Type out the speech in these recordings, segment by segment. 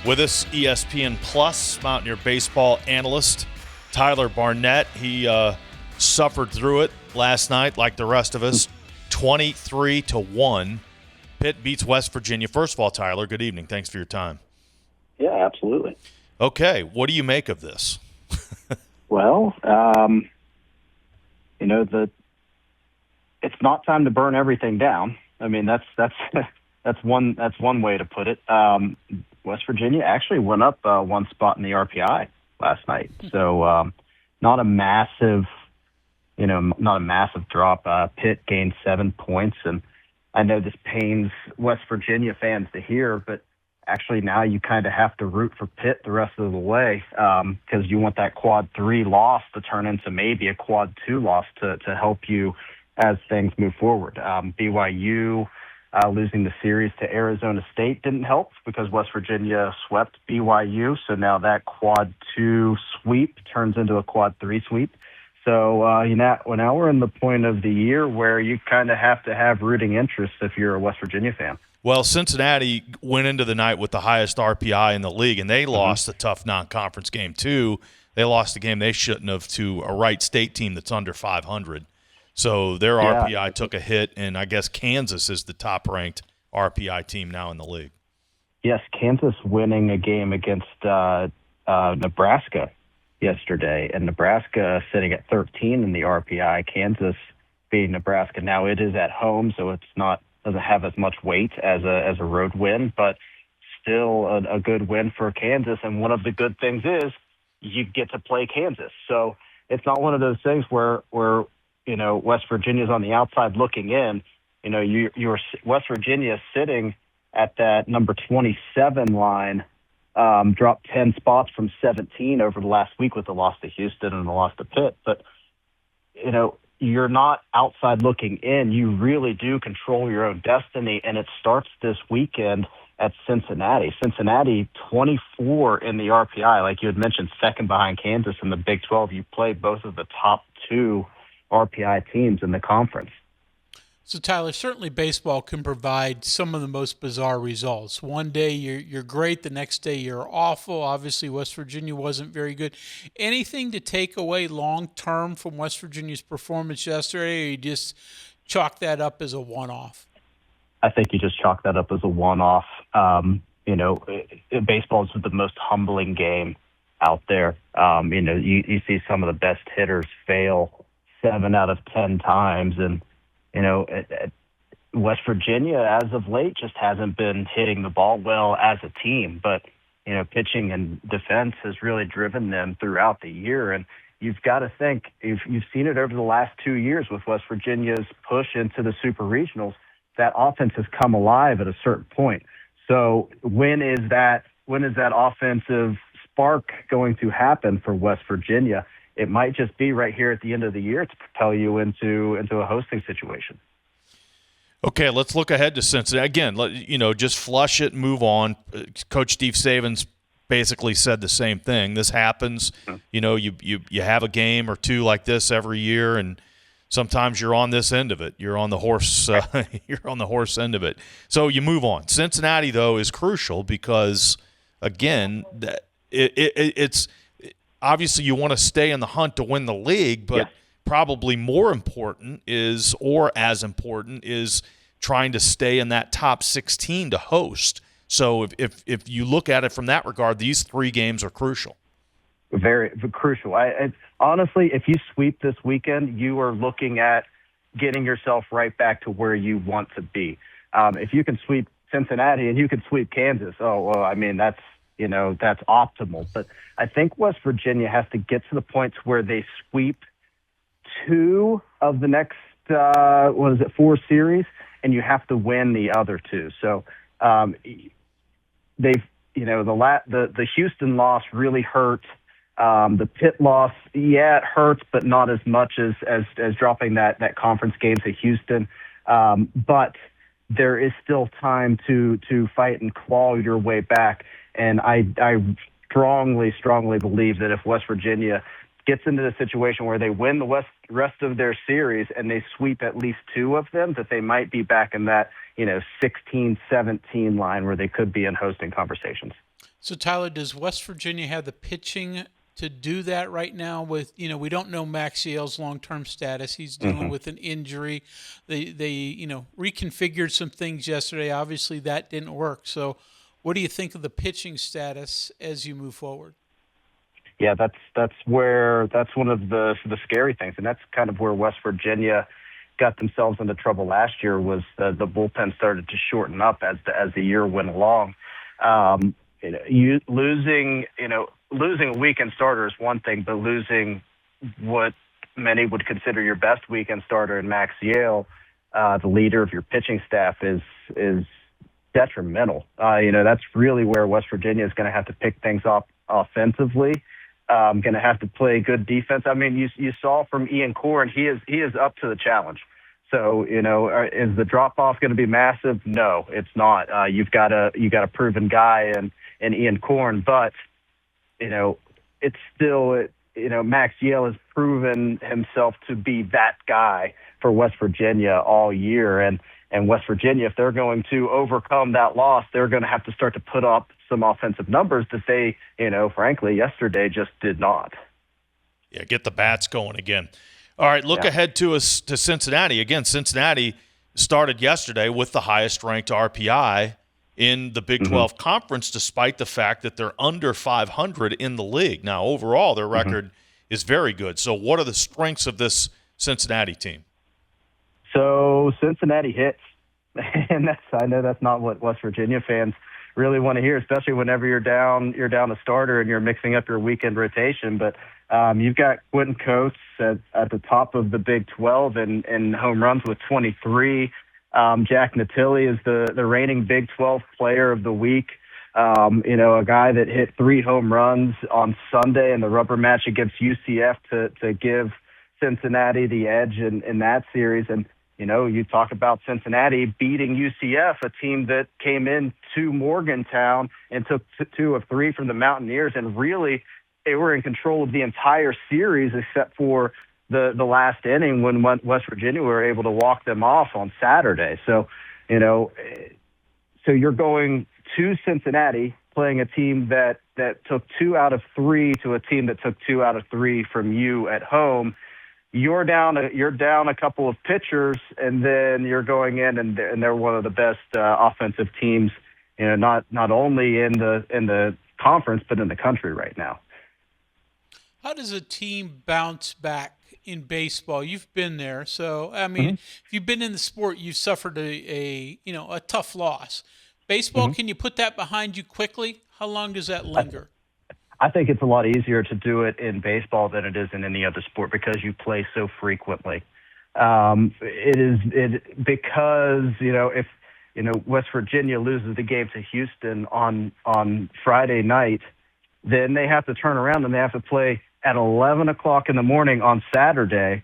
With us, ESPN Plus Mountaineer baseball analyst Tyler Barnette. He suffered through it last night like the rest of us, 23-1. Pitt beats West Virginia. First of all, Tyler, good evening. Thanks for your time. Yeah, absolutely. Okay, what do you make of this? Well, it's not time to burn everything down. I mean, that's one way to put it. West Virginia actually went up one spot in the RPI last night, so not a massive drop. Pitt gained 7 points, and I know this pains West Virginia fans to hear, but actually now you kind of have to root for Pitt the rest of the way because you want that quad 3 loss to turn into maybe a quad 2 loss to help you as things move forward. BYU losing the series to Arizona State didn't help because West Virginia swept BYU, so now that quad 2 sweep turns into a quad 3 sweep. So now we're in the point of the year where you kind of have to have rooting interest if you're a West Virginia fan. Well, Cincinnati went into the night with the highest RPI in the league, and they lost a tough non-conference game too. They lost a game they shouldn't have to a Wright State team that's under 500. So their RPI took a hit, and I guess Kansas is the top-ranked RPI team now in the league. Yes, Kansas winning a game against Nebraska yesterday, and Nebraska sitting at 13 in the RPI. Kansas beating Nebraska. Now it is at home, so doesn't have as much weight as a road win, but still a good win for Kansas. And one of the good things is you get to play Kansas. So it's not one of those things where West Virginia's on the outside looking in. You're West Virginia sitting at that number 27 line, dropped 10 spots from 17 over the last week with the loss to Houston and the loss to Pitt. But, you're not outside looking in. You really do control your own destiny, and it starts this weekend at Cincinnati. Cincinnati, 24 in the RPI, like you had mentioned, second behind Kansas in the Big 12. You play both of the top 2 RPI teams in the conference. So, Tyler, certainly baseball can provide some of the most bizarre results. One day you're great, the next day you're awful. Obviously, West Virginia wasn't very good. Anything to take away long-term from West Virginia's performance yesterday, or you just chalk that up as a one-off? I think you just chalk that up as a one-off. Baseball is the most humbling game out there. You see some of the best hitters fail 7 out of 10 times, and West Virginia, as of late, just hasn't been hitting the ball well as a team. But, pitching and defense has really driven them throughout the year. And you've got to think, if you've seen it over the last 2 years with West Virginia's push into the super regionals, that offense has come alive at a certain point. So when is that offensive spark going to happen for West Virginia? It might just be right here at the end of the year to propel you into a hosting situation. Okay, let's look ahead to Cincinnati. Again, just flush it and move on. Coach Steve Savins basically said the same thing. This happens. You have a game or two like this every year, and sometimes you're on this end of it. You're on the horse. You're on the horse end of it. So you move on. Cincinnati, though, is crucial because, again, it's – obviously, you want to stay in the hunt to win the league, but probably more important is trying to stay in that top 16 to host. So if you look at it from that regard, these 3 games are crucial. Very crucial. Honestly, if you sweep this weekend, you are looking at getting yourself right back to where you want to be. If you can sweep Cincinnati and you can sweep Kansas, that's optimal. But I think West Virginia has to get to the point where they sweep 2 of the next, 4 series, and you have to win the other 2. So the Houston loss really hurt. The Pitt loss, it hurts, but not as much as dropping that conference game to Houston. But there is still time to fight and claw your way back. And I strongly believe that if West Virginia gets into the situation where they win the rest of their series and they sweep at least 2 of them, that they might be back in that 16-17 line where they could be in hosting conversations. So, Tyler, does West Virginia have the pitching to do that right now? With we don't know Maxiel's long-term status. He's dealing with an injury. They reconfigured some things yesterday. Obviously, that didn't work. So, what do you think of the pitching status as you move forward? Yeah, that's one of the scary things, and that's kind of where West Virginia got themselves into trouble last year. Was the bullpen started to shorten up as the year went along. Losing a weekend starter is one thing, but losing what many would consider your best weekend starter in Maxiel, the leader of your pitching staff, is detrimental. That's really where West Virginia is going to have to pick things up offensively. Going to have to play good defense. I mean, you saw from Ian Corn, he is up to the challenge. So, is the drop off going to be massive? No, it's not. You got a proven guy in Ian Corn, but it's still Maxiel has proven himself to be that guy for West Virginia all year, and West Virginia, if they're going to overcome that loss, they're going to have to start to put up some offensive numbers that they, frankly, yesterday just did not. Yeah, get the bats going again. All right, look ahead to Cincinnati. Again, Cincinnati started yesterday with the highest-ranked RPI in the Big 12 Conference, despite the fact that they're under 500 in the league. Now, overall, their record is very good. So what are the strengths of this Cincinnati team? So Cincinnati hits, and I know that's not what West Virginia fans really want to hear, especially whenever you're down a starter and you're mixing up your weekend rotation. But you've got Quentin Coates at the top of the Big 12 in home runs with 23. Jack Natili is the reigning Big 12 Player of the Week. A guy that hit 3 home runs on Sunday in the rubber match against UCF to give Cincinnati the edge in that series. And you talk about Cincinnati beating UCF, a team that came in to Morgantown and took 2 of 3 from the Mountaineers, and really they were in control of the entire series except for the last inning when West Virginia were able to walk them off on Saturday. So, so you're going to Cincinnati playing a team that took 2 out of 3 to a team that took 2 out of 3 from you at home. You're down a couple of pitchers, and then you're going in, and they're one of the best offensive teams, not only in the conference but in the country right now. How does a team bounce back in baseball? You've been there, so I mean, if you've been in the sport, you've suffered a tough loss. Baseball, can you put that behind you quickly? How long does that linger? I think it's a lot easier to do it in baseball than it is in any other sport because you play so frequently. Because if West Virginia loses the game to Houston on Friday night, then they have to turn around and they have to play at 11 o'clock in the morning on Saturday,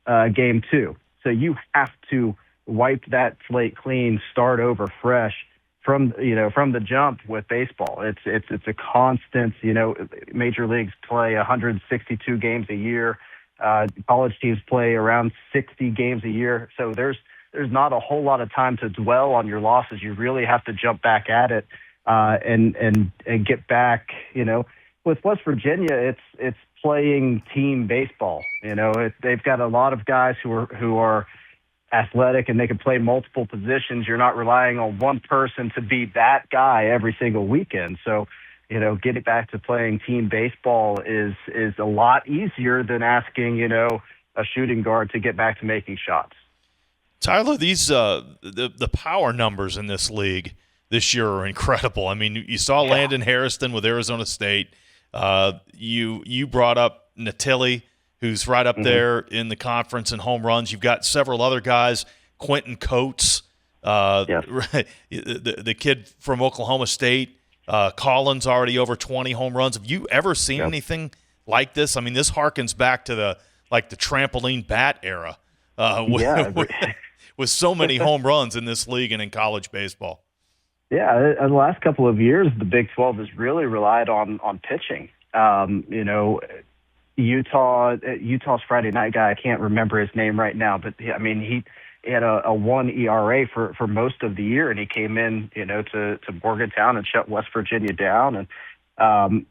game 2. So you have to wipe that slate clean, start over fresh from the jump with baseball. It's a constant, major leagues play 162 games a year. College teams play around 60 games a year. So there's not a whole lot of time to dwell on your losses. You really have to jump back at it, and get back, with West Virginia, it's playing team baseball. They've got a lot of guys who are athletic and they can play multiple positions. You're not relying on one person to be that guy every single weekend. So, getting back to playing team baseball is a lot easier than asking, a shooting guard to get back to making shots. Tyler, these the power numbers in this league this year are incredible. I mean, you saw Landon Harrison with Arizona State. You brought up Natili, who's right up there in the conference in home runs. You've got several other guys, Quentin Coates, the kid from Oklahoma State, Collins already over 20 home runs. Have you ever seen anything like this? I mean, this harkens back to the trampoline bat era with so many home runs in this league and in college baseball. Yeah, in the last couple of years, the Big 12 has really relied on pitching. Utah's Friday night guy, I can't remember his name right now, but I mean, he had a 1 ERA for most of the year, and he came in, to Morgantown and shut West Virginia down. And,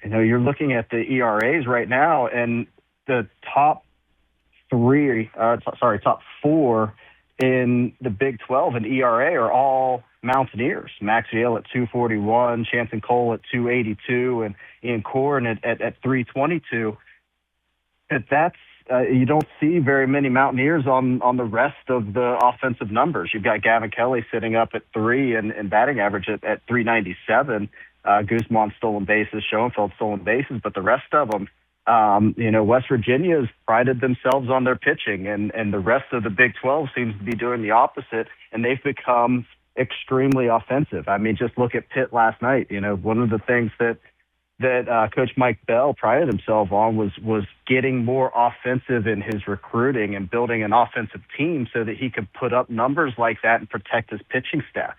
you're looking at the ERAs right now, and the top four in the Big 12 in ERA are all Mountaineers. Max Yale at 241, Chanson Cole at 282, and Ian Corrin at 322. But that's you don't see very many Mountaineers on the rest of the offensive numbers. You've got Gavin Kelly sitting up at 3 and batting average at 397. Guzman stolen bases, Schoenfeld stolen bases, but the rest of them, West Virginia has prided themselves on their pitching, and the rest of the Big 12 seems to be doing the opposite, and they've become extremely offensive. I mean, just look at Pitt last night. One of the things that Coach Mike Bell prided himself on was getting more offensive in his recruiting and building an offensive team so that he could put up numbers like that and protect his pitching staff.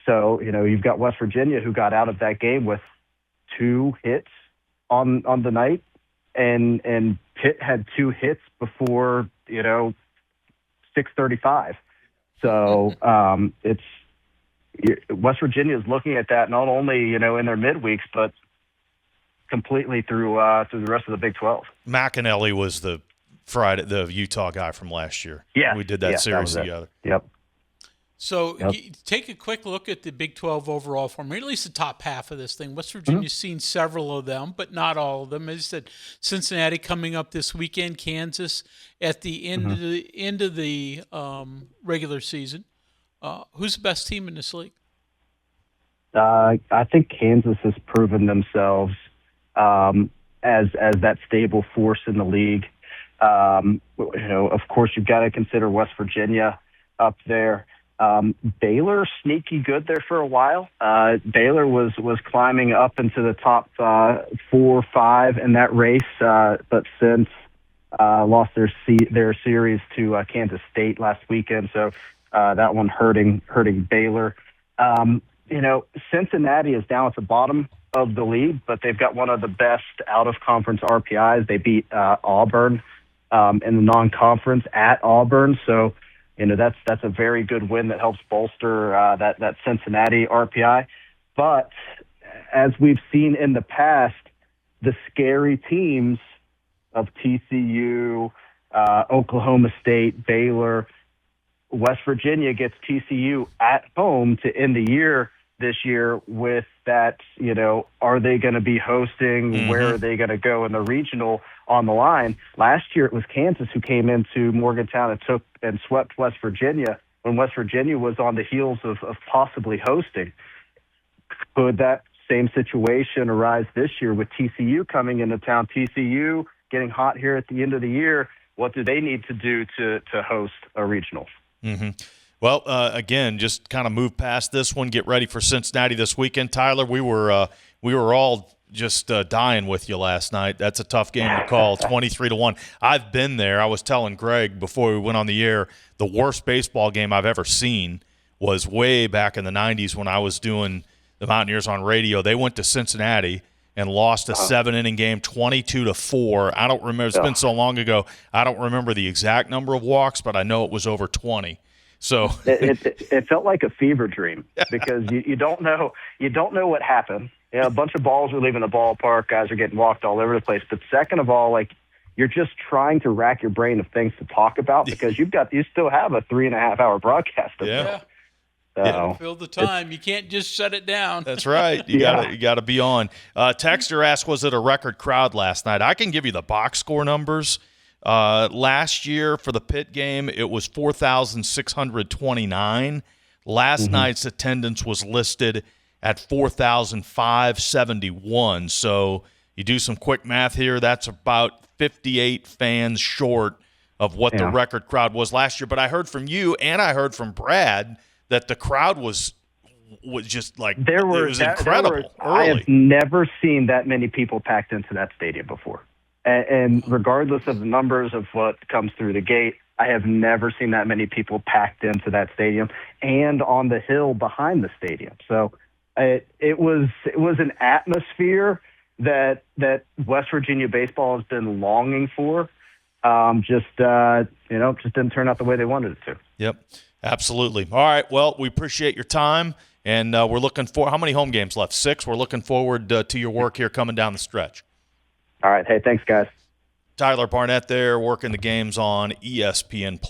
So, you've got West Virginia, who got out of that game with 2 hits on the night, and Pitt had 2 hits before, 6:35. So it's West Virginia is looking at that not only, in their midweeks, but completely through the rest of the Big 12. McAnally was the Utah guy from last year. Yeah, we did that series together. Yep. So take a quick look at the Big 12 overall form, or at least the top half of this thing. West Virginia's seen several of them, but not all of them. As I said, Cincinnati coming up this weekend, Kansas at the end of the regular season. Who's the best team in this league? I think Kansas has proven themselves as that stable force in the league. Of course, you've got to consider West Virginia up there. Baylor, sneaky good there for a while. Baylor was climbing up into the top 4 or 5 in that race, but since lost their series to Kansas State last weekend, so that one hurting Baylor. Cincinnati is down at the bottom of the league, but they've got one of the best out-of-conference RPIs. They beat Auburn in the non-conference at Auburn, so that's a very good win that helps bolster that Cincinnati RPI. But as we've seen in the past, the scary teams of TCU, Oklahoma State, Baylor, West Virginia gets TCU at home to end the year this year with that, are they going to be hosting? Mm-hmm. Where are they going to go in the regional on the line? Last year it was Kansas who came into Morgantown and swept West Virginia when West Virginia was on the heels of possibly hosting. Could that same situation arise this year with TCU coming into town? TCU getting hot here at the end of the year. What do they need to do to host a regional? Mm-hmm. Well, again, just kind of move past this one. Get ready for Cincinnati this weekend. Tyler, we were all just dying with you last night. That's a tough game to call, 23-1. I've been there. I was telling Greg before we went on the air, the worst baseball game I've ever seen was way back in the 90s when I was doing the Mountaineers on radio. They went to Cincinnati and lost a 7-inning game, 22-4. I don't remember. It's been so long ago. I don't remember the exact number of walks, but I know it was over 20. So it felt like a fever dream because you don't know what happened. A bunch of balls are leaving the ballpark. Guys are getting walked all over the place. But second of all, you're just trying to rack your brain of things to talk about because you still have a 3.5-hour broadcast. Yeah. So fill the time. You can't just shut it down. That's right. You gotta be on. Texter asked, was it a record crowd last night? I can give you the box score numbers. Last year for the Pitt game, it was 4,629. Last night's attendance was listed at 4,571. So you do some quick math here. That's about 58 fans short of what the record crowd was last year. But I heard from you and I heard from Brad that the crowd was just like it was incredible. I have never seen that many people packed into that stadium before. And regardless of the numbers of what comes through the gate, I have never seen that many people packed into that stadium and on the hill behind the stadium. So it was an atmosphere that West Virginia baseball has been longing for. Just didn't turn out the way they wanted it to. Yep. Absolutely. All right. Well, we appreciate your time, and we're looking for how many home games left? 6. We're looking forward to your work here coming down the stretch. All right. Hey, thanks, guys. Tyler Barnette there working the games on ESPN+.